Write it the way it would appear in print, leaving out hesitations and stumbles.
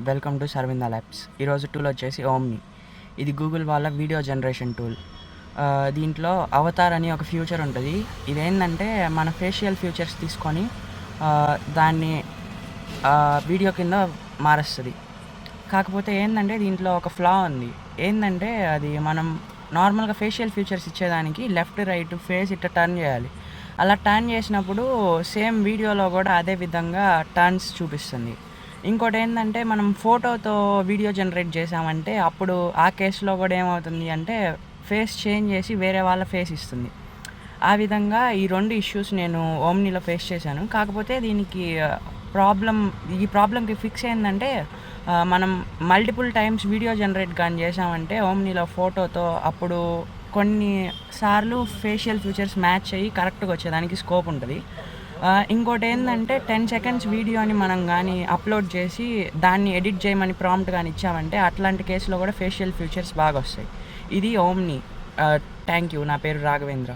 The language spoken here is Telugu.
వెల్కమ్ టు సర్విందా ల్యాబ్స్. ఈరోజు టూల్ వచ్చేసి ఓమ్ని. ఇది గూగుల్ వాళ్ళ వీడియో జనరేషన్ టూల్. దీంట్లో అవతార్ అని ఒక ఫ్యూచర్ ఉంటుంది. ఇదేంటంటే మన ఫేషియల్ ఫీచర్స్ తీసుకొని దాన్ని వీడియో కింద మారుస్తుంది. కాకపోతే ఏంటంటే దీంట్లో ఒక ఫ్లా ఉంది. ఏంటంటే అది మనం నార్మల్గా ఫేషియల్ ఫీచర్స్ ఇచ్చేదానికి లెఫ్ట్ రైట్ ఫేస్ ఇట్లా టర్న్ చేయాలి. అలా టర్న్ చేసినప్పుడు సేమ్ వీడియోలో కూడా అదే విధంగా టర్న్స్ చూపిస్తుంది. ఇంకోటి ఏంటంటే మనం ఫోటోతో వీడియో జనరేట్ చేసామంటే అప్పుడు ఆ కేసులో కూడా ఏమవుతుంది అంటే ఫేస్ చేంజ్ చేసి వేరే వాళ్ళ ఫేస్ ఇస్తుంది. ఆ విధంగా ఈ రెండు ఇష్యూస్ నేను ఓమ్నీలో ఫేస్ చేశాను. కాకపోతే దీనికి ఈ ప్రాబ్లంకి ఫిక్స్ ఏంటంటే మనం మల్టిపుల్ టైమ్స్ వీడియో జనరేట్ కానీ చేసామంటే ఓమ్నీలో ఫోటోతో అప్పుడు కొన్నిసార్లు ఫేషియల్ ఫీచర్స్ మ్యాచ్ అయ్యి కరెక్ట్గా వచ్చేదానికి స్కోప్ ఉంటుంది. ఇంకోటి ఏంటంటే 10 సెకండ్స్ వీడియోని మనం కానీ అప్లోడ్ చేసి దాన్ని ఎడిట్ చేయమని ప్రాంప్ట్ కానీ ఇచ్చామంటే అట్లాంటి కేసులో కూడా ఫేషియల్ ఫీచర్స్ బాగా వస్తాయి. ఇది ఓమ్ని. Thank you. నా పేరు రాఘవేంద్ర.